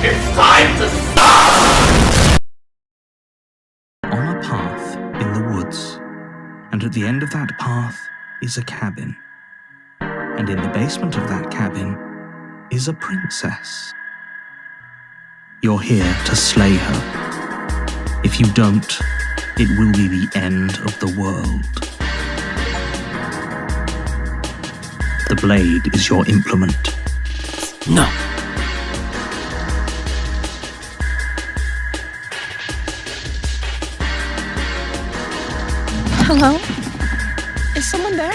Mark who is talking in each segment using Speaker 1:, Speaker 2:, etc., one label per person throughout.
Speaker 1: It's time to stop!
Speaker 2: On a path in the woods, and at the end of that path is a cabin. And in the basement of that cabin is a princess. You're here to slay her. If you don't, it will be the end of the world. The blade is your implement.
Speaker 3: No.
Speaker 4: Hello? Is someone there?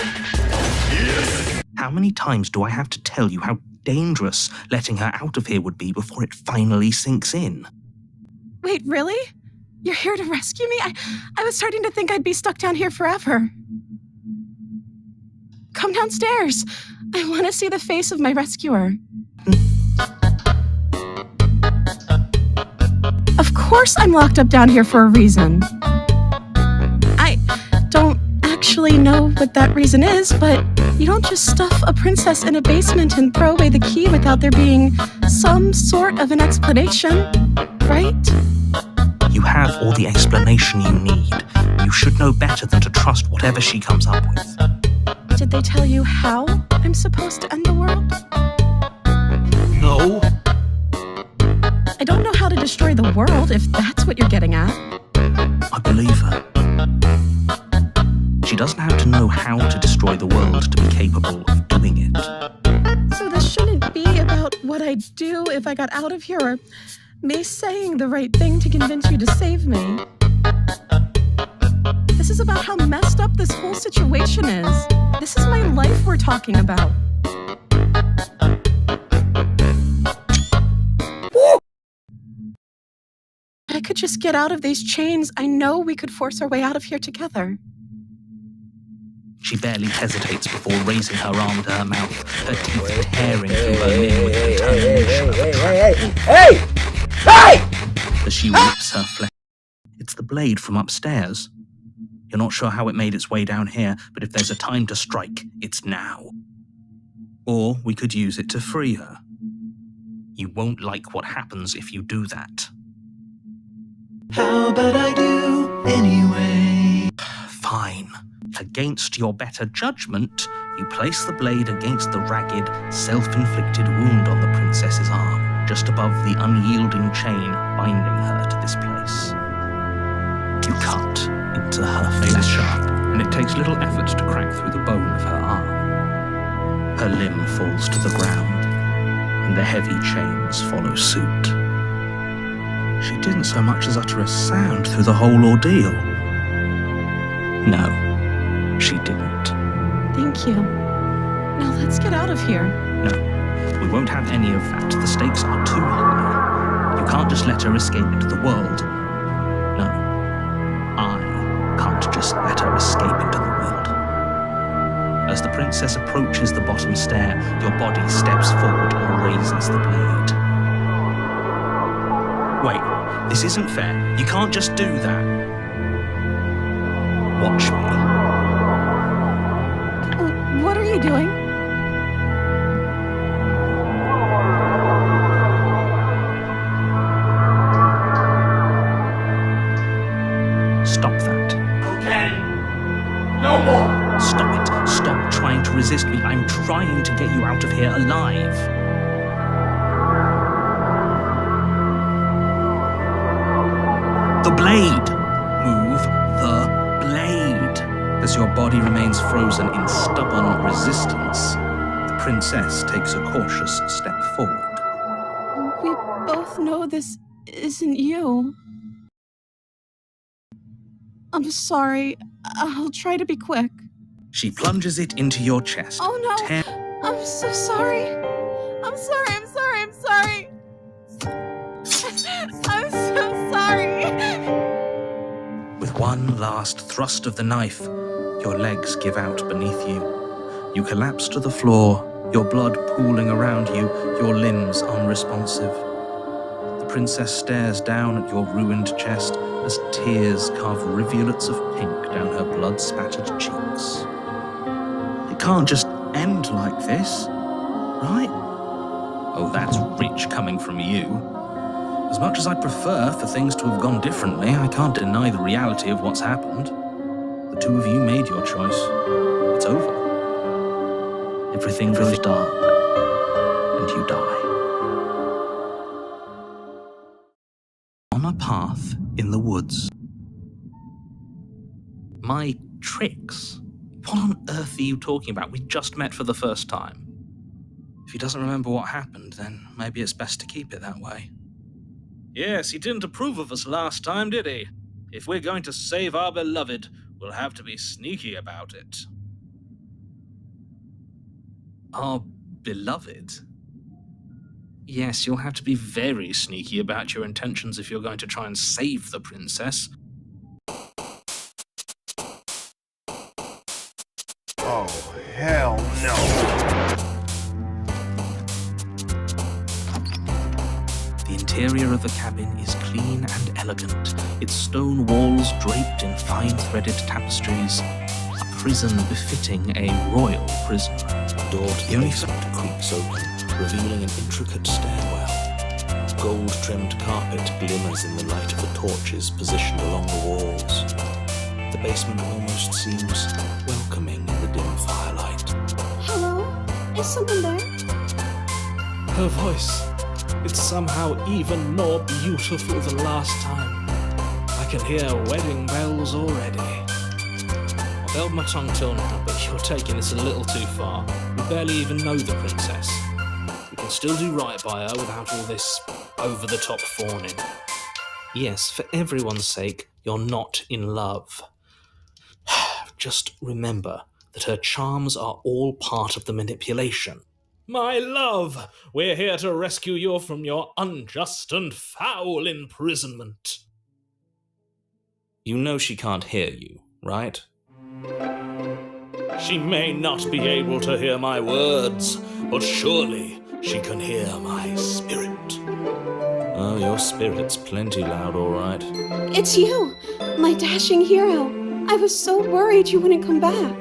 Speaker 2: How many times do I have to tell you how dangerous letting her out of here would be before it finally sinks in?
Speaker 4: Wait, really? You're here to rescue me? I was starting to think I'd be stuck down here forever. Come downstairs. I want to see the face of my rescuer. Of course I'm locked up down here for a reason. I don't actually know what that reason is, but you don't just stuff a princess in a basement and throw away the key without there being some sort of an explanation, right?
Speaker 2: You have all the explanation you need. You should know better than to trust whatever she comes up with.
Speaker 4: Did they tell you how I'm supposed to end the world?
Speaker 2: No.
Speaker 4: I don't know how to destroy the world, if that's what you're getting at.
Speaker 2: I believe her. She doesn't have to know how to destroy the world to be capable of doing it.
Speaker 4: So this shouldn't be about what I'd do if I got out of here, or me saying the right thing to convince you to save me. This is about how messed up this whole situation is. This is my life we're talking about. I could just get out of these chains. I know we could force our way out of here together.
Speaker 2: She barely hesitates before raising her arm to her mouth, her teeth tearing through her lid with the determination of a trapped wolf.
Speaker 1: Hey!
Speaker 2: As she rips her flesh. It's the blade from upstairs. You're not sure how it made its way down here, but if there's a time to strike, it's now. Or we could use it to free her. You won't like what happens if you do that.
Speaker 5: How about I do anyway?
Speaker 2: Fine. Against your better judgment, you place the blade against the ragged, self-inflicted wound on the princess's arm, just above the unyielding chain binding her to this place. You cut into her flesh. Blade is sharp, and it takes little effort to crack through the bone of her arm. Her limb falls to the ground, and the heavy chains follow suit. She didn't so much as utter a sound through the whole ordeal. No, she didn't.
Speaker 4: Thank you. Now let's get out of here.
Speaker 2: No, we won't have any of that. The stakes are too high. You can't just let her escape into the world. No, I can't just let her escape into the world. As the princess approaches the bottom stair, your body steps forward and raises the blade. Wait, this isn't fair. You can't just do that. Watch me.
Speaker 4: What are you doing?
Speaker 2: Stop that.
Speaker 1: Okay. No more.
Speaker 2: Stop it. Stop trying to resist me. I'm trying to get you out of here alive. The blade! Move the blade! As your body remains frozen in stubborn resistance, the princess takes a cautious step forward.
Speaker 4: We both know this isn't you. I'm sorry. I'll try to be quick.
Speaker 2: She plunges it into your chest.
Speaker 4: Oh no! I'm so sorry. I'm sorry. I'm sorry. I'm so sorry.
Speaker 2: With one last thrust of the knife, your legs give out beneath you. You collapse to the floor, your blood pooling around you, your limbs unresponsive. The princess stares down at your ruined chest as tears carve rivulets of pink down her blood-spattered cheeks. It can't just end like this, right? Oh, that's rich coming from you. As much as I'd prefer for things to have gone differently, I can't deny the reality of what's happened. The two of you made your choice. It's over. Everything goes dark, and you die. On a path in the woods. My tricks? What on earth are you talking about? We just met for the first time. If he doesn't remember what happened, then maybe it's best to keep it that way. Yes, he didn't approve of us last time, did he? If we're going to save our beloved, we'll have to be sneaky about it. Our beloved? Yes, you'll have to be very sneaky about your intentions if you're going to try and save the princess.
Speaker 3: Oh, hell no!
Speaker 2: The interior of the cabin is clean and elegant, its stone walls draped in fine-threaded tapestries. A prison befitting a royal prisoner.
Speaker 6: The door to the basement creaks open, revealing an intricate stairwell. Gold-trimmed carpet glimmers in the light of the torches positioned along the walls. The basement almost seems welcoming in the dim firelight.
Speaker 4: Hello? Is someone there?
Speaker 2: Her voice. It's somehow even more beautiful than last time. I can hear wedding bells already. I've held my tongue till now, but you're taking this a little too far. We barely even know the princess. We can still do right by her without all this over-the-top fawning. Yes, for everyone's sake, you're not in love. Just remember that her charms are all part of the manipulation. My love, we're here to rescue you from your unjust and foul imprisonment. You know she can't hear you, right? She may not be able to hear my words, but surely she can hear my spirit. Oh, your spirit's plenty loud, all right.
Speaker 4: It's you, my dashing hero. I was so worried you wouldn't come back.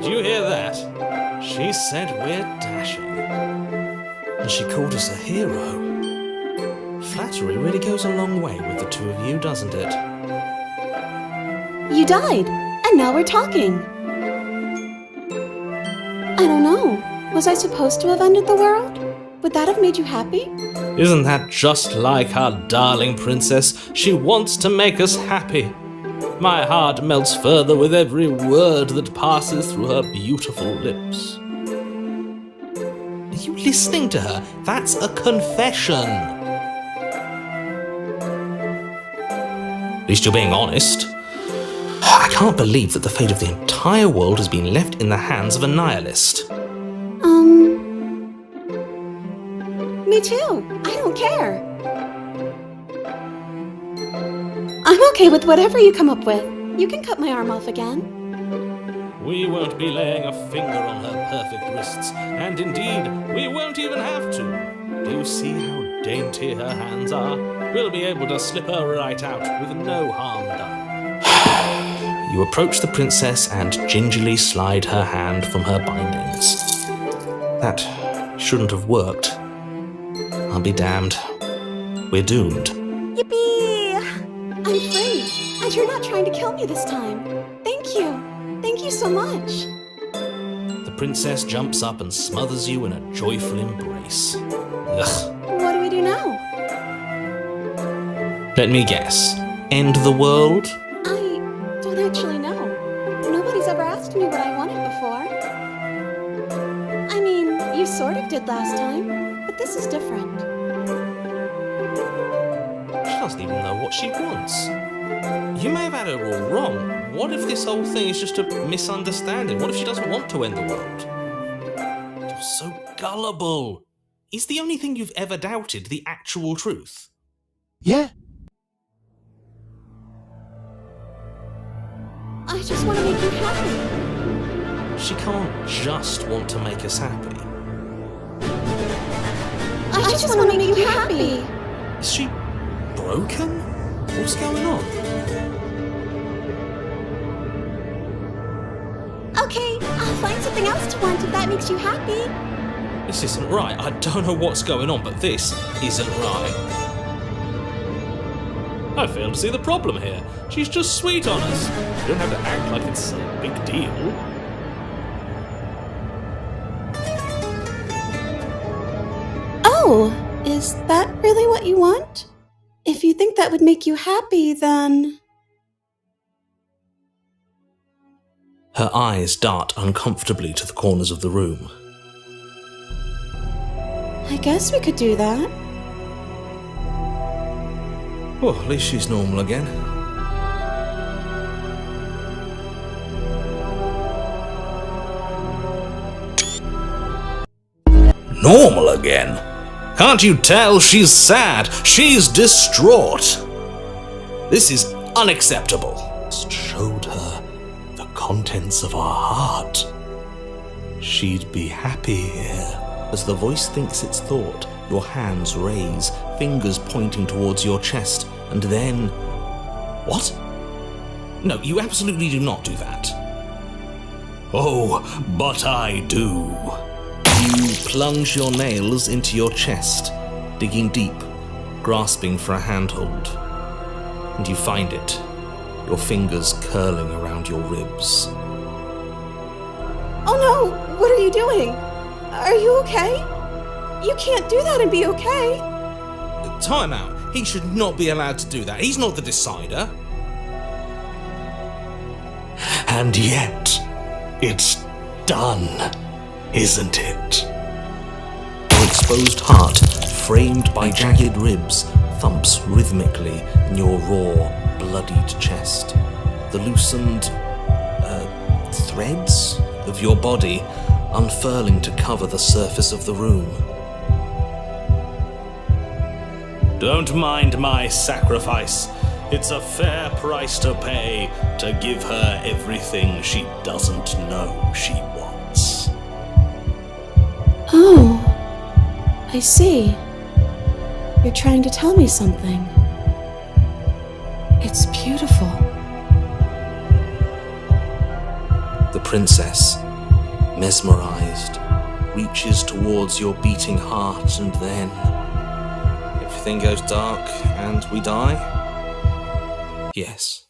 Speaker 2: Did you hear that? She said we're dashing. And she called us a hero. Flattery really goes a long way with the two of you, doesn't it?
Speaker 4: You died, and now we're talking. I don't know. Was I supposed to have ended the world? Would that have made you happy?
Speaker 2: Isn't that just like our darling princess? She wants to make us happy. My heart melts further with every word that passes through her beautiful lips. Are you listening to her? That's a confession. At least you're being honest. I can't believe that the fate of the entire world has been left in the hands of a nihilist.
Speaker 4: Me too. I don't care. I'm okay with whatever you come up with. You can cut my arm off again.
Speaker 2: We won't be laying a finger on her perfect wrists, and indeed, we won't even have to. Do you see how dainty her hands are? We'll be able to slip her right out with no harm done. You approach the princess and gingerly slide her hand from her bindings. That shouldn't have worked. I'll be damned. We're doomed.
Speaker 4: Yippee! I'm free, and you're not trying to kill me this time. Thank you. Thank you so much.
Speaker 2: The princess jumps up and smothers you in a joyful embrace. Ugh.
Speaker 4: What do we do now?
Speaker 2: Let me guess. End the world?
Speaker 4: I don't actually know. Nobody's ever asked me what I wanted before. I mean, you sort of did last time, but this is different.
Speaker 2: She doesn't even know what she wants. You may have had her all wrong. What if this whole thing is just a misunderstanding? What if she doesn't want to end the world? You're so gullible. Is the only thing you've ever doubted the actual truth?
Speaker 3: Yeah.
Speaker 4: I just want to make you happy.
Speaker 2: She can't just want to make us happy.
Speaker 4: I just want to make you happy.
Speaker 2: Is she broken? What's going on?
Speaker 4: Okay, I'll find something else to want if that makes you happy.
Speaker 2: This isn't right. I don't know what's going on, but this isn't right.
Speaker 6: I fail to see the problem here. She's just sweet on us. You don't have to act like it's a big deal.
Speaker 4: Oh, is that really what you want? If you think that would make you happy, then...
Speaker 6: Her eyes dart uncomfortably to the corners of the room.
Speaker 4: I guess we could do that.
Speaker 6: Oh, at least she's normal again. Normal again? Can't you tell she's sad? She's distraught. This is unacceptable. Just showed her the contents of our heart. She'd be happy here. As the voice thinks its thought, your hands raise, fingers pointing towards your chest, and then... What? No, you absolutely do not do that. Oh, but I do. You plunge your nails into your chest, digging deep, grasping for a handhold. And you find it, your fingers curling around your ribs.
Speaker 4: Oh no! What are you doing? Are you okay? You can't do that and be okay.
Speaker 6: Time out. He should not be allowed to do that. He's not the decider. And yet, it's done, isn't it? Your exposed heart, framed by jagged ribs, thumps rhythmically in your raw, bloodied chest. The loosened threads of your body unfurling to cover the surface of the room. Don't mind my sacrifice. It's a fair price to pay to give her everything she doesn't know she wants.
Speaker 4: Oh, I see. You're trying to tell me something. It's beautiful.
Speaker 6: The princess, mesmerized, reaches towards your beating heart, and then everything goes dark and we die? Yes.